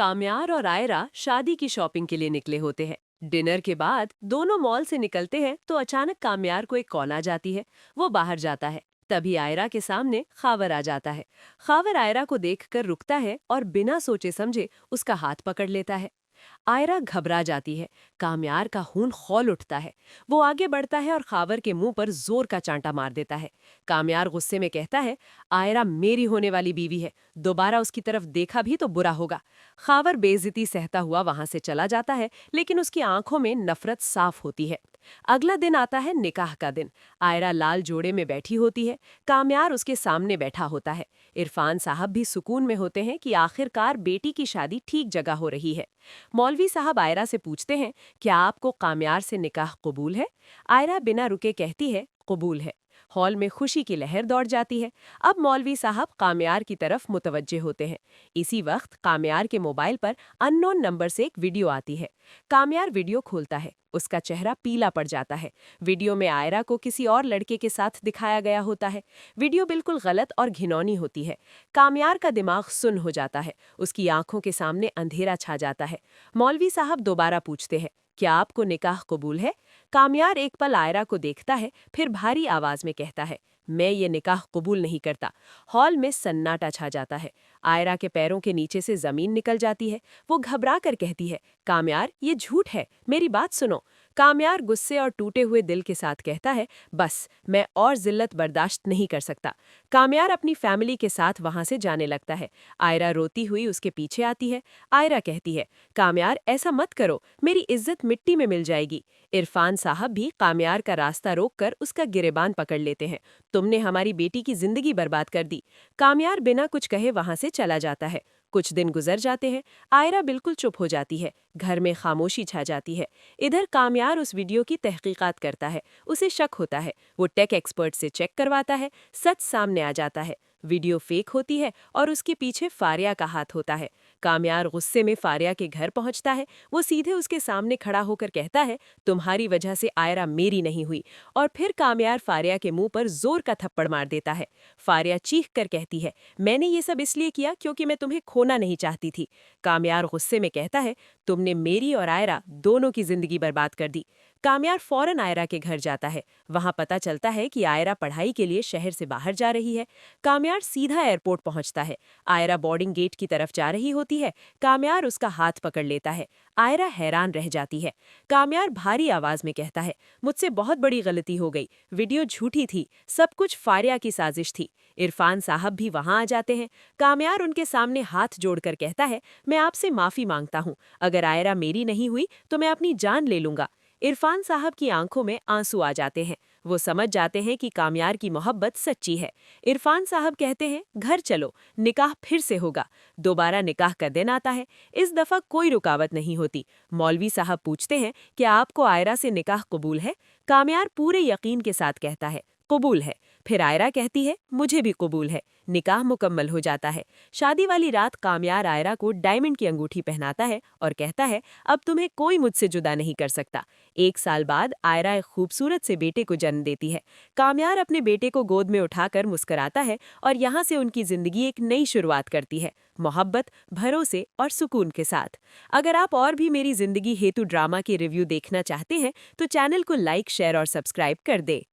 काम्यार और आयरा शादी की शॉपिंग के लिए निकले होते हैं। डिनर के बाद दोनों मॉल से निकलते हैं तो अचानक काम्यार को एक कॉल आ जाती है। वो बाहर जाता है। तभी आयरा के सामने खावर आ जाता है। खावर आयरा को देखकर रुकता है और बिना सोचे समझे उसका हाथ पकड़ लेता है। आयरा घबरा जाती है। काम्यार का खून खौल उठता है। वो आगे बढ़ता है और खावर के मुंह पर जोर का चांटा मार देता है। काम्यार गुस्से में कहता है, आयरा मेरी होने वाली बीवी है, दोबारा उसकी तरफ देखा भी तो बुरा होगा। खावर बेइज्जती सहता हुआ वहां से चला जाता है, लेकिन उसकी आंखों में नफरत साफ होती है। अगला दिन आता है निकाह का दिन। आयरा लाल जोड़े में बैठी होती है। काम्यार उसके सामने बैठा होता है। इरफान साहब भी सुकून में होते हैं कि आखिरकार बेटी की शादी ठीक जगह हो रही है। मौलवी साहब आयरा से पूछते हैं, क्या आपको काम्यार से निकाह कबूल है? आयरा बिना रुके कहती है, कबूल है। हॉल में खुशी की लहर दौड़ जाती है। अब मौलवी साहब काम्यार की तरफ मुतवज्जे होते हैं। इसी वक्त काम्यार के मोबाइल पर अननोन नंबर से एक वीडियो आती है। काम्यार वीडियो खोलता है। उसका चेहरा पीला पड़ जाता है। वीडियो में आयरा को किसी और लड़के के साथ दिखाया गया होता है। वीडियो बिल्कुल गलत और घिनौनी होती है। काम्यार का दिमाग सुन्न हो जाता है। उसकी आंखों के सामने अंधेरा छा जाता है। मौलवी साहब दोबारा पूछते हैं, क्या आपको निकाह कबूल है? काम्यार एक पल आयरा को देखता है, फिर भारी आवाज में कहता है, मैं ये निकाह कबूल नहीं करता। हॉल में सन्नाटा छा जाता है। आयरा के पैरों के नीचे से जमीन निकल जाती है। वो घबरा कर कहती है, काम्यार ये झूठ है, मेरी बात सुनो। काम्यार गुस्से और टूटे हुए दिल के साथ कहता है, बस मैं और जिल्लत बर्दाश्त नहीं कर सकता। काम्यार अपनी फैमिली के साथ वहां से जाने लगता है। आयरा रोती हुई उसके पीछे आती है। आयरा कहती है, काम्यार ऐसा मत करो, मेरी इज्जत मिट्टी में मिल जाएगी। इरफान साहब भी काम्यार का रास्ता रोककर उसका गिरेबान पकड़ लेते हैं। तुमने हमारी बेटी की जिंदगी बर्बाद कर दी। काम्यार बिना कुछ कहे वहां से चला जाता है। कुछ दिन गुजर जाते हैं। आयरा बिल्कुल चुप हो जाती है। घर में खामोशी छा जाती है। इधर काम्यार उस वीडियो की तहकीकात करता है। उसे शक होता है। वो टेक एक्सपर्ट से चेक करवाता है। सच सामने आ जाता है। वीडियो फेक होती है और उसके पीछे फारिया का हाथ होता है। काम्यार गुस्से में फारिया के घर पहुंचता है। वो सीधे उसके सामने खड़ा होकर कहता है, तुम्हारी वजह से आयरा मेरी नहीं हुई। और फिर काम्यार फारिया के मुंह पर जोर का थप्पड़ मार देता है। फारिया चीख कर कहती है, मैंने ये सब इसलिए किया क्योंकि मैं तुम्हें खोना नहीं चाहती थी। काम्यार गुस्से में कहता है, तुमने मेरी और आयरा दोनों की जिंदगी बर्बाद कर दी। काम्यार फौरन आयरा के घर जाता है। वहां पता चलता है कि आयरा पढ़ाई के लिए शहर से बाहर जा रही है। काम्यार सीधा एयरपोर्ट पहुंचता है। आयरा बोर्डिंग गेट की तरफ जा रही होती है। काम्यार उसका हाथ पकड़ लेता है। आयरा हैरान रह जाती है। काम्यार भारी आवाज में कहता है, मुझसे बहुत बड़ी गलती हो गई। वीडियो झूठी थी। सब कुछ फारिया की साजिश थी। इरफान साहब भी वहां आ जाते हैं। काम्यार उनके सामने हाथ जोड़कर कहता है, मैं आपसे माफी मांगता हूं। अगर आयरा मेरी नहीं हुई तो मैं अपनी जान ले लूंगा। इरफान साहब की आंखों में आंसू आ जाते हैं। वो समझ जाते हैं कि काम्यार की मोहब्बत सच्ची है। इरफान साहब कहते हैं, घर चलो, निकाह फिर से होगा। दोबारा निकाह का दिन आता है। इस दफा कोई रुकावट नहीं होती। मौलवी साहब पूछते हैं, क्या आपको आयरा से निकाह कबूल है? काम्यार पूरे यकीन के साथ कहता है, कबूल है। फिर आयरा कहती है, मुझे भी कबूल है। निकाह मुकम्मल हो जाता है। शादी वाली रात काम्यार आयरा को डायमंड की अंगूठी पहनाता है और कहता है, अब तुम्हें कोई मुझसे जुदा नहीं कर सकता। 1 साल बाद आयरा एक खूबसूरत से बेटे को जन्म देती है। काम्यार अपने बेटे को गोद में उठाकर मुस्कुराता है और यहाँ से उनकी जिंदगी एक नई शुरुआत करती है, मोहब्बत, भरोसे और सुकून के साथ। अगर आप और भी मेरी जिंदगी हेतु ड्रामा के रिव्यू देखना चाहते हैं तो चैनल को लाइक, शेयर और सब्सक्राइब कर दे।